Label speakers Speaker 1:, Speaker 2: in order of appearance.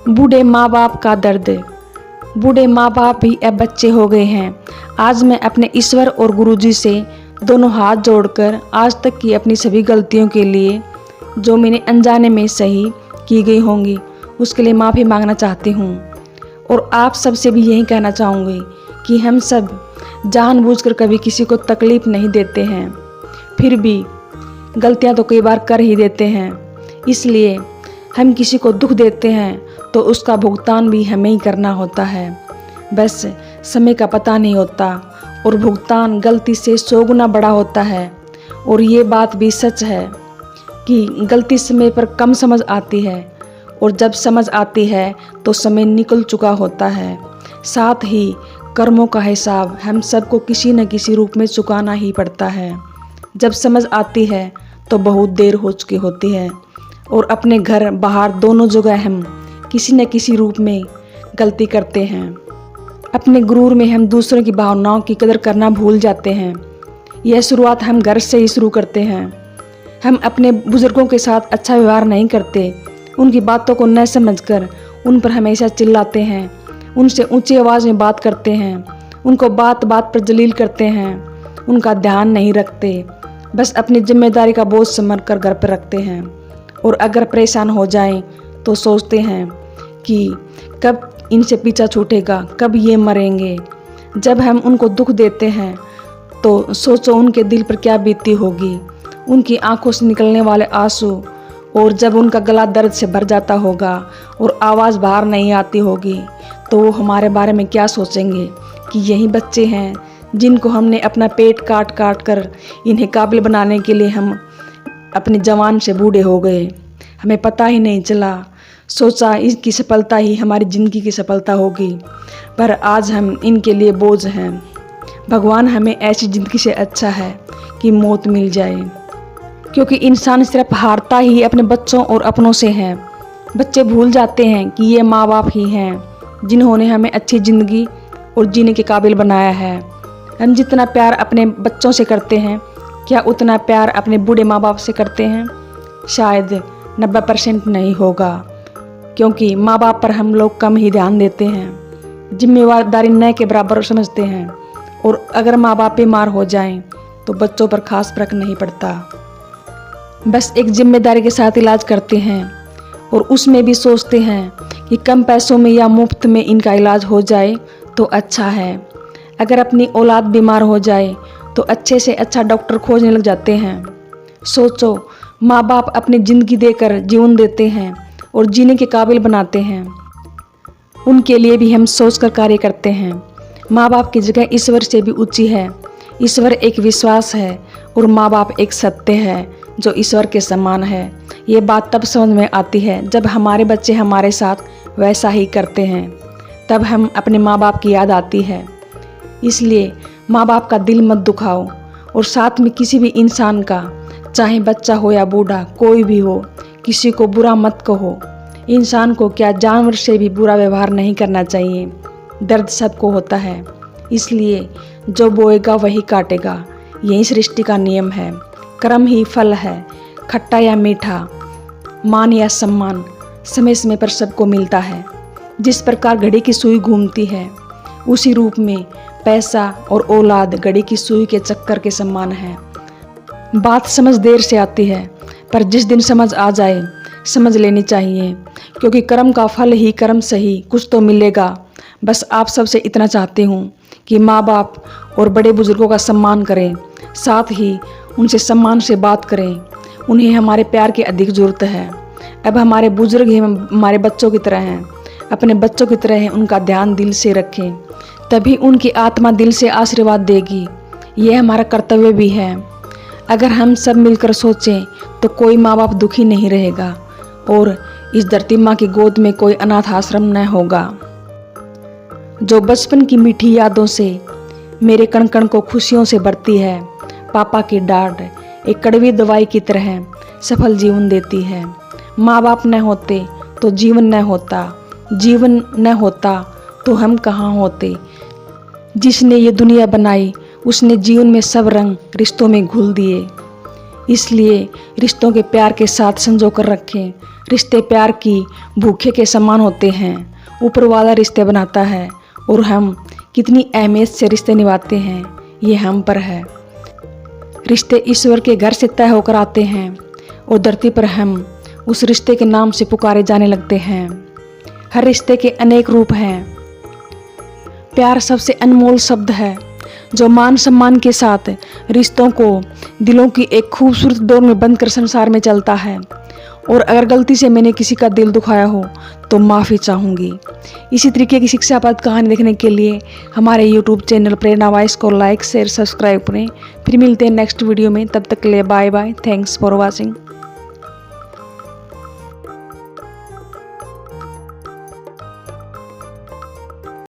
Speaker 1: बूढ़े माँ बाप का दर्द। बूढ़े माँ बाप भी अब बच्चे हो गए हैं। आज मैं अपने ईश्वर और गुरुजी से दोनों हाथ जोड़कर आज तक की अपनी सभी गलतियों के लिए जो मैंने अनजाने में सही की गई होंगी उसके लिए माफ़ी मांगना चाहती हूँ। और आप सबसे भी यही कहना चाहूँगी कि हम सब जानबूझकर कभी किसी को तकलीफ़ नहीं देते हैं, फिर भी गलतियाँ तो कई बार कर ही देते हैं। इसलिए हम किसी को दुख देते हैं तो उसका भुगतान भी हमें ही करना होता है। बस समय का पता नहीं होता और भुगतान गलती से 100 गुना बड़ा होता है। और ये बात भी सच है कि गलती समय पर कम समझ आती है और जब समझ आती है तो समय निकल चुका होता है। साथ ही कर्मों का हिसाब हम सबको किसी न किसी रूप में चुकाना ही पड़ता है। जब समझ आती है तो बहुत देर हो चुकी होती है और अपने घर बाहर दोनों जगह हम किसी न किसी रूप में गलती करते हैं। अपने गुरूर में हम दूसरों की भावनाओं की कदर करना भूल जाते हैं। यह शुरुआत हम घर से ही शुरू करते हैं। हम अपने बुजुर्गों के साथ अच्छा व्यवहार नहीं करते, उनकी बातों को न समझकर उन पर हमेशा चिल्लाते हैं, उनसे ऊंची आवाज़ में बात करते हैं, उनको बात बात पर जलील करते हैं, उनका ध्यान नहीं रखते, बस अपनी जिम्मेदारी का बोझ समझकर घर पर रखते हैं। और अगर परेशान हो जाएं तो सोचते हैं कि कब इनसे पीछा छूटेगा, कब ये मरेंगे। जब हम उनको दुख देते हैं तो सोचो उनके दिल पर क्या बीतती होगी, उनकी आंखों से निकलने वाले आंसू, और जब उनका गला दर्द से भर जाता होगा और आवाज़ बाहर नहीं आती होगी तो वो हमारे बारे में क्या सोचेंगे कि यही बच्चे हैं जिनको हमने अपना पेट काट काट कर इन्हें काबिल बनाने के लिए हम अपने जवान से बूढ़े हो गए। हमें पता ही नहीं चला, सोचा इसकी सफलता ही हमारी ज़िंदगी की सफलता होगी, पर आज हम इनके लिए बोझ हैं। भगवान हमें ऐसी ज़िंदगी से अच्छा है कि मौत मिल जाए, क्योंकि इंसान सिर्फ हारता ही अपने बच्चों और अपनों से है। बच्चे भूल जाते हैं कि ये माँ बाप ही हैं जिन्होंने हमें अच्छी ज़िंदगी और जीने के काबिल बनाया है। हम जितना प्यार अपने बच्चों से करते हैं, क्या उतना प्यार अपने बूढ़े माँ बाप से करते हैं? शायद 90% नहीं होगा, क्योंकि माँ बाप पर हम लोग कम ही ध्यान देते हैं, जिम्मेदारी न के बराबर समझते हैं। और अगर माँ बाप बीमार हो जाएं तो बच्चों पर खास फर्क नहीं पड़ता, बस एक जिम्मेदारी के साथ इलाज करते हैं और उसमें भी सोचते हैं कि कम पैसों में या मुफ्त में इनका इलाज हो जाए तो अच्छा है। अगर अपनी औलाद बीमार हो जाए तो अच्छे से अच्छा डॉक्टर खोजने लग जाते हैं। सोचो, माँ बाप अपनी ज़िंदगी देकर जीवन देते हैं और जीने के काबिल बनाते हैं, उनके लिए भी हम सोचकर कार्य करते हैं। माँ बाप की जगह ईश्वर से भी ऊंची है। ईश्वर एक विश्वास है और माँ बाप एक सत्य है जो ईश्वर के समान है। ये बात तब समझ में आती है जब हमारे बच्चे हमारे साथ वैसा ही करते हैं, तब हम अपने माँ बाप की याद आती है। इसलिए माँ बाप का दिल मत दुखाओ और साथ में किसी भी इंसान का, चाहे बच्चा हो या बूढ़ा, कोई भी हो, किसी को बुरा मत कहो। इंसान को क्या, जानवर से भी बुरा व्यवहार नहीं करना चाहिए। दर्द सबको होता है, इसलिए जो बोएगा वही काटेगा, यही सृष्टि का नियम है। कर्म ही फल है, खट्टा या मीठा, मान या सम्मान समय समय पर सबको मिलता है। जिस प्रकार घड़ी की सुई घूमती है, उसी रूप में पैसा और औलाद घड़ी की सुई के चक्कर के समान है। बात समझ देर से आती है, पर जिस दिन समझ आ जाए समझ लेनी चाहिए, क्योंकि कर्म का फल ही कर्म सही कुछ तो मिलेगा। बस आप सबसे इतना चाहती हूँ कि माँ बाप और बड़े बुजुर्गों का सम्मान करें, साथ ही उनसे सम्मान से बात करें। उन्हें हमारे प्यार की अधिक ज़रूरत है। अब हमारे बुजुर्ग ही हमारे बच्चों की तरह हैं, अपने बच्चों की तरह उनका ध्यान दिल से रखें, तभी उनकी आत्मा दिल से आशीर्वाद देगी। यह हमारा कर्तव्य भी है। अगर हम सब मिलकर सोचें तो कोई माँ बाप दुखी नहीं रहेगा और इस धरती माँ की गोद में कोई अनाथ आश्रम न होगा। जो बचपन की मीठी यादों से मेरे कण कण को खुशियों से भरती है, पापा की डांट एक कड़वी दवाई की तरह सफल जीवन देती है। माँ बाप न होते तो जीवन न होता, जीवन न होता तो हम कहाँ होते। जिसने ये दुनिया बनाई उसने जीवन में सब रंग रिश्तों में घुल दिए। इसलिए रिश्तों के प्यार के साथ संजो कर रखें, रिश्ते प्यार की भूखे के समान होते हैं। ऊपर वाला रिश्ते बनाता है और हम कितनी अहमियत से रिश्ते निभाते हैं ये हम पर है। रिश्ते ईश्वर के घर से तय होकर आते हैं और धरती पर हम उस रिश्ते के नाम से पुकारे जाने लगते हैं। हर रिश्ते के अनेक रूप हैं। प्यार सबसे अनमोल शब्द है जो मान सम्मान के साथ रिश्तों को दिलों की एक खूबसूरत डोर में बंद कर संसार में चलता है। और अगर गलती से मैंने किसी का दिल दुखाया हो तो माफ़ी चाहूँगी। इसी तरीके की शिक्षाप्रद कहानी देखने के लिए हमारे YouTube चैनल प्रेरणा वॉइस को लाइक शेयर सब्सक्राइब करें। फिर मिलते हैं नेक्स्ट वीडियो में, तब तक के लिए bye bye. Thanks for watching.